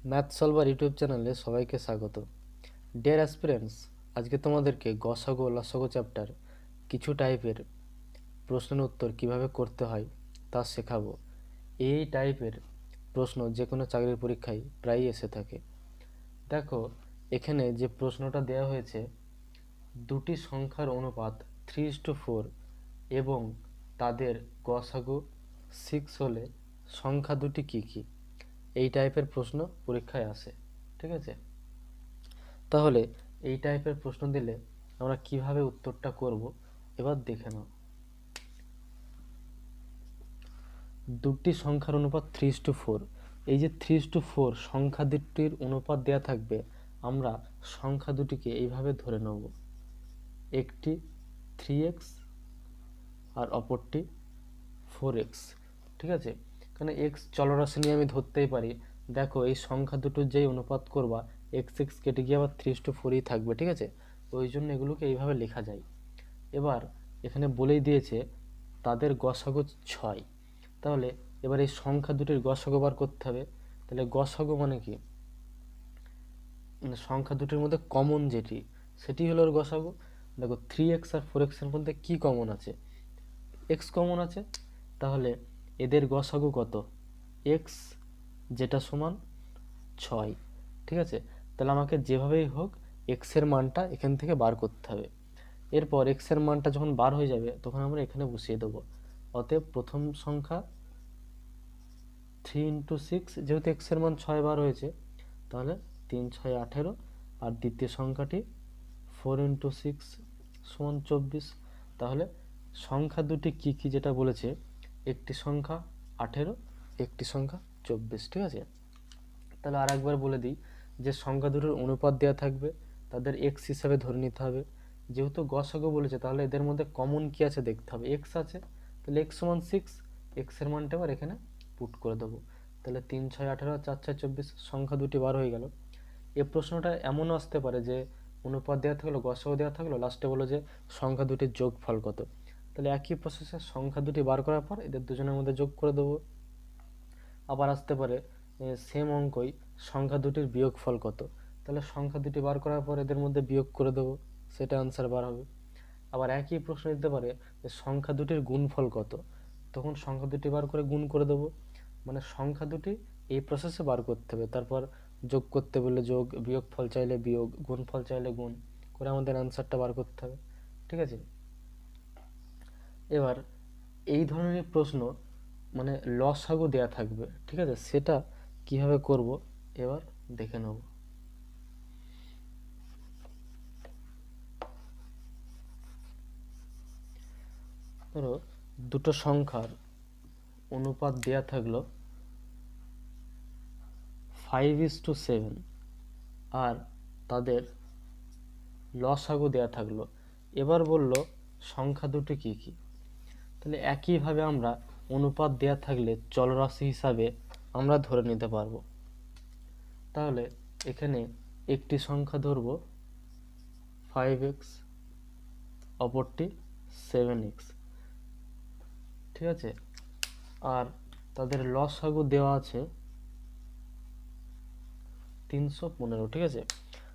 Math solver YouTube চ্যানেলে সবাইকে স্বাগত। ডিয়ার অ্যাসপিরেন্টস, আজকে তোমাদেরকে গসাগু লসাগু চ্যাপ্টার কিছু টাইপের প্রশ্নের উত্তর কিভাবে করতে হয় তা শেখাবো। এই টাইপের প্রশ্ন যে কোনো চাকরির পরীক্ষায় প্রায়ই এসে থাকে। দেখো, এখানে যে প্রশ্নটা দেওয়া হয়েছে, দুটি সংখ্যার অনুপাত 3:4 এবং তাদের গসাগু 6 হলে সংখ্যা দুটি কী কী, এই টাইপের প্রশ্ন পরীক্ষায় আসে। ঠিক আছে, তাহলে এই টাইপের প্রশ্ন দিলে আমরা কিভাবে উত্তরটা করব এবার দেখে নাও। দুটি সংখ্যার অনুপাত 3:4, এই যে 3:4 সংখ্যা দুটির অনুপাত দেয়া থাকবে, আমরা সংখ্যা দুটিকে এইভাবে ধরে নেব, একটি 3x আর অপরটি 4x। ঠিক আছে, কারণ x চলরাশি নিয়ে আমি ধরতেই পারি। দেখো, এই সংখ্যা দুটোর যেই অনুপাত করবা x কেটে গিয়ে আবার 3:4ই থাকবে। ঠিক আছে, ওই জন্য এগুলোকে এইভাবে লেখা যায়। এবার এখানে বলেই দিয়েছে তাদের গসাগু 6, তাহলে এবার এই সংখ্যা দুটির গসাগু বার করতে হবে। তাহলে গসাগু মানে কি, মানে সংখ্যা দুটির মধ্যে কমন যেটি, সেটি হলো ওর গসাগু। দেখো, 3x আর 4x এর মধ্যে কি কমন আছে? x কমন আছে, তাহলে এদের গসাগু কত? x, যেটা সমান 6। ঠিক আছে, তাহলে আমাকে যেভাবেই হোক x এর মানটা এখান থেকে বার করতে হবে। এরপর x এর মানটা যখন বার হয়ে যাবে তখন আমরা এখানে বসিয়ে দেবো। অতএব প্রথম সংখ্যা 3 × 6, যেহেতু x এর মান 6 বার হয়েছে, তাহলে 3 × 6 = 18, আর দ্বিতীয় সংখ্যাটি 4 × 6 = 24। তাহলে সংখ্যা দুটি কি কি যেটা বলেছে, একটি সংখ্যা 18, একটি সংখ্যা 24। ঠিক আছে, তাহলে আর একবার বলে দিই যে সংখ্যা দুটোর অনুপাত দেওয়া থাকবে, তাদের এক্স হিসাবে ধরে নিতে হবে। যেহেতু গসাগু বলেছে, তাহলে এদের মধ্যে কমন কি আছে দেখতে হবে। এক্স আছে, তাহলে এক্স সমান 6, এক্সের মানটা আবার এখানে পুট করে দেবো। তাহলে 3 × 6 = 18, 4 × 4 = 24, সংখ্যা দুটি বার হয়ে গেল। এই প্রশ্নটা এমনও আসতে পারে যে অনুপাত দেওয়া থাকলো, গসাগু দেওয়া থাকলো, লাস্টে বলো যে সংখ্যা দুটির যোগফল কত। তাহলে একই প্রসেসে সংখ্যা দুটি বার করার পর এদের দুজনের মধ্যে যোগ করে দেবো। আবার আসতে পারে সেম অঙ্কই, সংখ্যা দুটির বিয়োগফল কত, তাহলে সংখ্যা দুটি বার করার পর এদের মধ্যে বিয়োগ করে দেবো, সেটা আনসার বার হবে। আবার একই প্রশ্ন দিতে পারে যে সংখ্যা দুটির গুণফল কত, তখন সংখ্যা দুটি বার করে গুণ করে দেবো। মানে সংখ্যা দুটি এই প্রসেসে বার করতে হবে, তারপর যোগ করতে বললে যোগ, বিয়োগফল চাইলে বিয়োগ, গুণফল চাইলে গুণ করে আমাদের আনসারটা বার করতে হবে। ঠিক আছে, এবার এই ধরনের প্রশ্ন মানে লসাগু দেয়া থাকবে। ঠিক আছে, সেটা কিভাবে করব এবার দেখে নেব। ধরো, দুটো সংখ্যার অনুপাত দেয়া থাকলো 5:7, আর তাদের লসাগু দেয়া থাকলো। এবার বলল সংখ্যা দুটি কি কি। তাহলে একইভাবে আমরা অনুপাত দেয়া থাকলে চলরাশি হিসাবে আমরা ধরে নিতে পারবো। তাহলে এখানে একটি সংখ্যা ধরব 5x, অপরটি 7x। ঠিক আছে, আর তাদের লসাগু দেওয়া আছে 315। ঠিক আছে,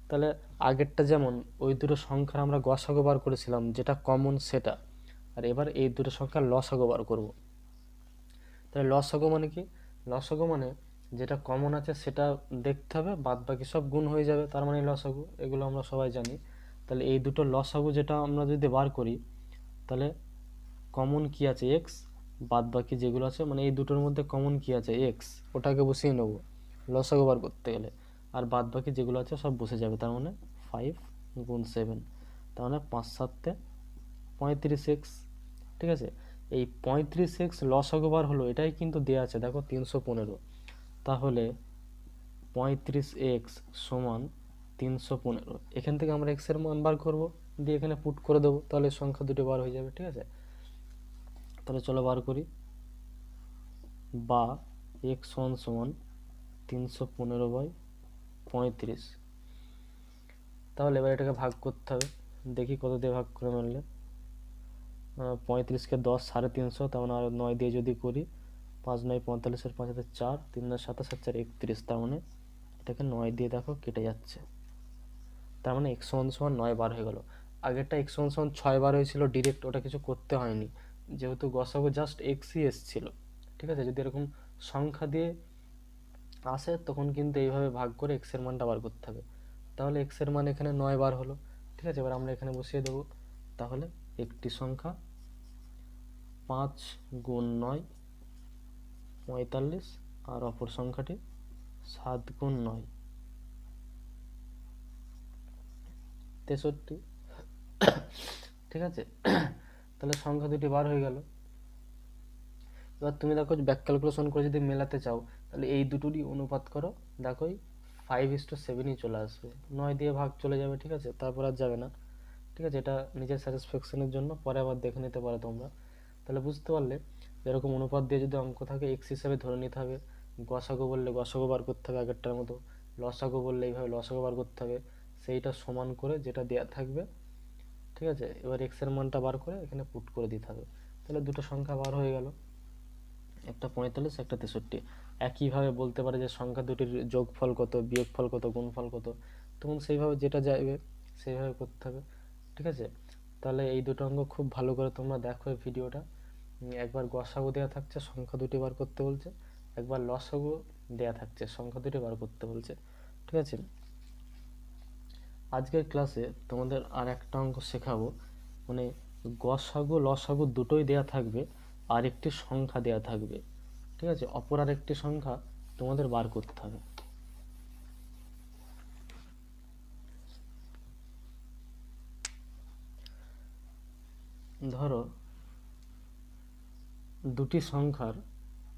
তাহলে আগেরটা যেমন ওই দুটো সংখ্যার আমরা গসাগু বার করেছিলাম, যেটা কমন সেটা, আর এবার এই দুটো সংখ্যার লসাগু বার করব। তাহলে লসাগু মানে কি? লসাগু মানে যেটা কমন আছে সেটা দেখতে হবে, বাদ বাকি সব গুণ হয়ে যাবে, তার মানে লসাগু। এগুলো আমরা সবাই জানি। তাহলে এই দুটো লসাগু যেটা আমরা যদি বার করি, তাহলে কমন কি আছে এক্স, বাদ বাকি যেগুলো আছে, মানে এই দুটোর মধ্যে কমন কি আছে এক্স, ওটাকে বসিয়ে নেব লসাগু বার করতে গেলে, আর বাদ বাকি যেগুলো আছে সব বসে যাবে। তার মানে 5 × 7, তার মানে 5 × 7 = 35x। ঠিক আছে, এই 35x লসাগু বার হলো, এটাই কিন্তু দেওয়া আছে, দেখো 315। তাহলে 35x = 315, এখান থেকে আমরা x এর মান বার করব, দিয়ে এখানে পুট করে দেবো, তাহলে সংখ্যা দুটো বার হয়ে যাবে। ঠিক আছে, তাহলে চলো বার করি। বা x = 315/35। তাহলে এবার এটাকে ভাগ করতে হবে, দেখি কত দিয়ে ভাগ করে মারলে। 35কে 10 350, তার মানে আর 9 দিয়ে যদি করি, 5 × 9 = 45, 5 × 4 = 3 × 7 = 4 = 31, তার মানে থেকে 9 দিয়ে দেখো কেটে যাচ্ছে, তার মানে x সমান সমান 9 বার হয়ে গেল। আগেরটা x সমান সমান 6 বার হয়েছিল ডিরেক্ট, ওটা কিছু করতে হয়নি, যেহেতু গসাগু জাস্ট xই এসেছিল। ঠিক আছে, যদি এরকম সংখ্যা দিয়ে আসে তখন কিন্তু এইভাবে ভাগ করে x এর মানটা বার করতে হবে। তাহলে x এর মান এখানে 9 বার হলো। ঠিক আছে, এবার আমরা এখানে বসিয়ে দেবো। তাহলে একটি সংখ্যা 5 গুণ 9 45, আর অপর সংখ্যাটি 7 গুণ 9 63। ঠিক আছে, তাহলে সংখ্যা দুটি বার হয়ে গেল। এবার তুমি দেখো ব্যাক ক্যালকুলেশন করে যদি মেলাতে চাও তাহলে এই দুটোরই অনুপাত করো, দেখো 5:7ই চলে আসবে, 9 দিয়ে ভাগ চলে যাবে। ঠিক আছে, তারপর আর যাবে না। ঠিক আছে, এটা নিজের স্যাটিসফ্যাকশনের জন্য পরে আবার দেখে নিতে পারো তোমরা। তাহলে বুঝতে পারলে এরকম অনুপাত দিয়ে যদি অঙ্ক থাকে এক্স হিসাবে ধরে নিতে হবে, গসাগু বললে গসাগু বার করতে হবে আগেরটার মতো, লসাগু বললে এইভাবে লসাগু বার করতে হবে, সেইটা সমান করে যেটা দেওয়া থাকবে। ঠিক আছে, এবার এক্স এর মানটা বার করে এখানে পুট করে দিতে হবে। তাহলে দুটো সংখ্যা বার হয়ে গেল, একটা 45, একটা 63। একইভাবে বলতে পারে যে সংখ্যা দুটির যোগফল কত, বিয়োগফল কত, গুণফল কত, তখন সেইভাবে যেটা যাবে সেইভাবে করতে হবে। ঠিক আছে, তাহলে এই দুটো অঙ্ক খুব ভালো করে তোমরা দেখো এই ভিডিওটা। একবার গসাগু দেওয়া থাকছে, সংখ্যা দুটি বার করতে বলছে, একবার লসাগু দেওয়া থাকছে, সংখ্যা দুটি বার করতে বলছে। ঠিক আছে, আজকের ক্লাসে তোমাদের আর একটা অঙ্ক শেখাবো, মানে গসাগু লসাগু দুটোই দেওয়া থাকবে, আর একটি সংখ্যা দেওয়া থাকবে। ঠিক আছে, অপর আর একটি সংখ্যা তোমাদের বার করতে হবে। ধরো দুটি সংখ্যার,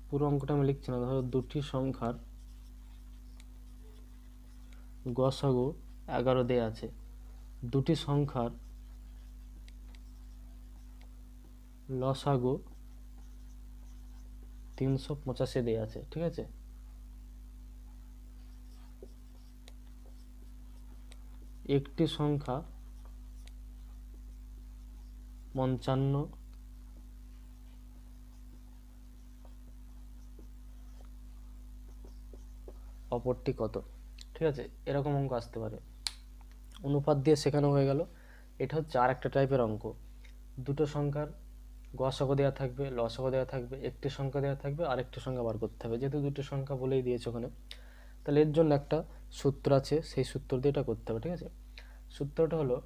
পুরো অঙ্কটা আমি লিখছি না, ধরো দুটি সংখ্যার গসাগু 11 দেয়া আছে, দুটি সংখ্যার লসাগু 385 দেয়া আছে। ঠিক আছে, একটি সংখ্যা 55, অপরটি কত? ঠিক আছে, এরকম অঙ্ক আসতে পারে, অনুপাত দিয়ে শেখানো হয়ে গেল। এটা হচ্ছে আর একটা টাইপের অঙ্ক, দুটো সংখ্যার গসাগু দেওয়া থাকবে, লসাগু দেওয়া থাকবে, একটি সংখ্যা দেওয়া থাকবে, আরেকটি সংখ্যা বার করতে হবে। যেহেতু দুটি সংখ্যা বলেই দিয়েছে ওখানে, তাহলে এর জন্য একটা সূত্র আছে, সেই সূত্র দিয়ে এটা করতে হবে। ঠিক আছে, সূত্রটা হলো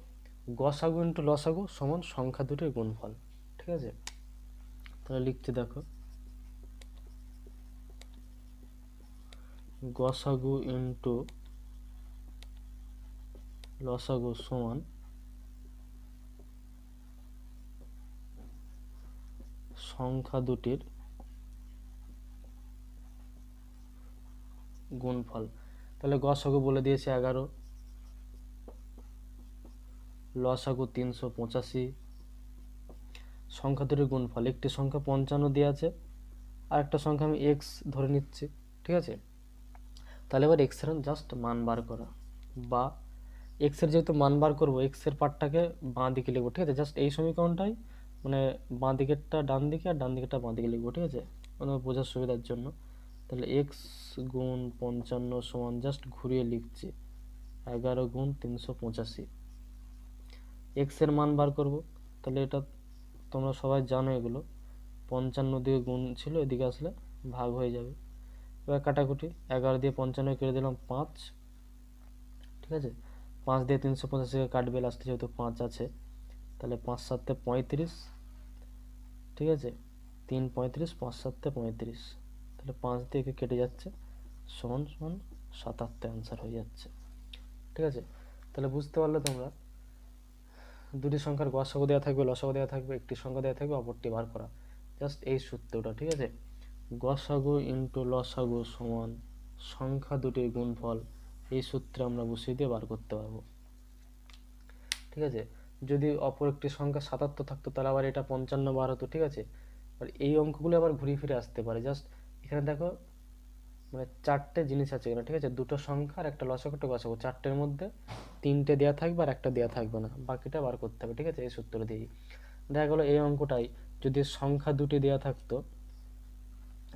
গসাগু ইন্টু লসাগু সমান সংখ্যা দুটির গুণফল। ঠিক আছে, তাহলে লিখতে দেখো, গসাগু ইন্টু লসাগু সমান সংখ্যা দুটির গুণফল। তাহলে গসাগু বলে দিয়েছে 11, লসাগু 385, সংখ্যা দুটির গুণফল, একটি সংখ্যা 55 দেওয়া আছে, আর একটা সংখ্যা আমি এক্স ধরে নিচ্ছি। ঠিক আছে, তাহলে এবার এক্স এর জাস্ট মান বার করা, বা এক্স এর যেহেতু মান বার করবো এক্স এর পার্টটাকে বাঁ দিকে লিখবো। ঠিক আছে, জাস্ট এই সমীকরণটাই মানে বাঁ দিকেরটা ডান দিকে আর ডান দিকেরটা বাঁ দিকে লিখবো। ঠিক আছে, মানে বোঝার সুবিধার জন্য। তাহলে এক্স গুণ 55 সমান, জাস্ট ঘুরিয়ে লিখছি, 11 গুণ 385। এক্স এর মান বার করব, তাহলে এটা তোমরা সবাই জানো এগুলো, 55 দিয়ে গুণ ছিল, এদিকে আসলে ভাগ হয়ে যাবে। এবার কাটাকুটি, 11 দিয়ে 55 কেটে দিলাম 5। ঠিক আছে, 5 দিয়ে 385 কাটবে, লাস্টে যেহেতু 5 আছে, তাহলে 5 7 35। ঠিক আছে, 3 35, 5 7 35, তাহলে 5 দিয়ে কেটে যাচ্ছে, সমান সমান 77 অ্যান্সার হয়ে যাচ্ছে। ঠিক আছে, তাহলে বুঝতে পারলে তোমরা দুটি সংখ্যার গসাগু দেওয়া থাকবে, লসাগু দেওয়া থাকবে, একটি সংখ্যা দেওয়া থাকবে, অপরটি বার করা, জাস্ট এই সূত্রটা। ঠিক আছে, গসাগু ইন্টু লসাগু সমান সংখ্যা দুটির গুণফল, এই সূত্রে আমরা বসিয়ে দিয়ে বার করতে পারবো। ঠিক আছে, যদি অপর একটি সংখ্যা 77 থাকতো তাহলে আবার এটা 55 বার হতো। ঠিক আছে, আর এই অঙ্কগুলো আবার ঘুরে ফিরে আসতে পারে। জাস্ট এখানে দেখো মানে চারটে জিনিস আছে এখানে। ঠিক আছে, দুটো সংখ্যা আর একটা লসাগু একটা গসাগু, চারটের মধ্যে তিনটে দেওয়া থাকবে আর একটা দেওয়া থাকবে না, বাকিটা বার করতে হবে। ঠিক আছে, এই সূত্র দিয়েই দেখা গেলো এই অঙ্কটাই যদি সংখ্যা দুটি দেওয়া থাকতো,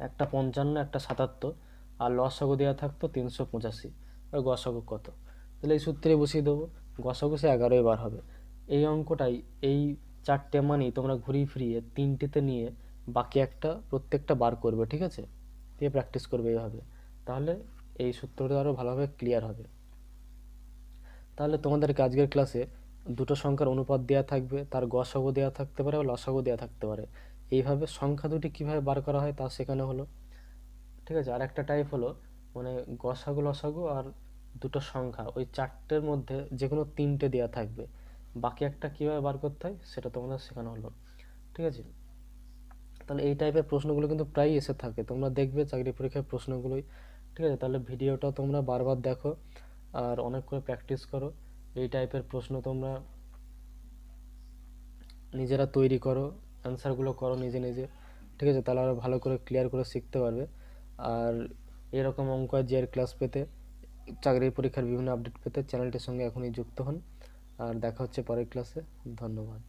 একটা 55 একটা 77, আর লসাগু দেওয়া থাকতো 385, আর গসাগু কত, তাহলে এই সূত্রে বসিয়ে দেবো, গসাগু সে 11 বার হবে। এই অঙ্কটাই, এই 4টে মানই তোমরা ঘুরিয়ে ফিরিয়ে 3টেতে নিয়ে বাকি একটা প্রত্যেকটা বার করবে, ঠিক আছে, দিয়ে প্র্যাকটিস করবে এইভাবে, তাহলে এই সূত্রটা আরও ভালোভাবে ক্লিয়ার হবে। তাহলে তোমাদেরকে আজকের ক্লাসে দুটো সংখ্যার অনুপাত দেওয়া থাকবে, তার গসাগু দেওয়া থাকতে পারে বা লসাগু দেওয়া থাকতে পারে, এইভাবে সংখ্যা দুটি কিভাবে বার করা হয় তা শেখানো হলো, ঠিক আছে। আর একটা টাইপ হলো মানে গসাগু লসাগু আর দুটো সংখ্যা ওই 4টের মধ্যে যে কোনো 3টে দেওয়া থাকবে, বাকি একটা কীভাবে বার করতে হয় সেটা তোমাদের শেখানো হলো, ঠিক আছে। তাহলে এই টাইপের প্রশ্নগুলো কিন্তু প্রায়ই এসে থাকে, তোমরা দেখবে চাকরি পরীক্ষার প্রশ্নগুলোই, ঠিক আছে। তাহলে ভিডিওটা তোমরা বারবার দেখো আর অনেক করে প্র্যাকটিস করো, এই টাইপের প্রশ্ন তোমরা নিজেরা তৈরি করো, অ্যান্সারগুলো করো নিজে নিজে, ঠিক আছে, তাহলে আরও ভালো করে ক্লিয়ার করে শিখতে পারবে। আর এরকম অঙ্ক আর জিআর ক্লাস পেতে, চাকরির পরীক্ষার বিভিন্ন আপডেট পেতে চ্যানেলটির সঙ্গে এখনই যুক্ত হন। আর দেখা হচ্ছে পরের ক্লাসে। ধন্যবাদ।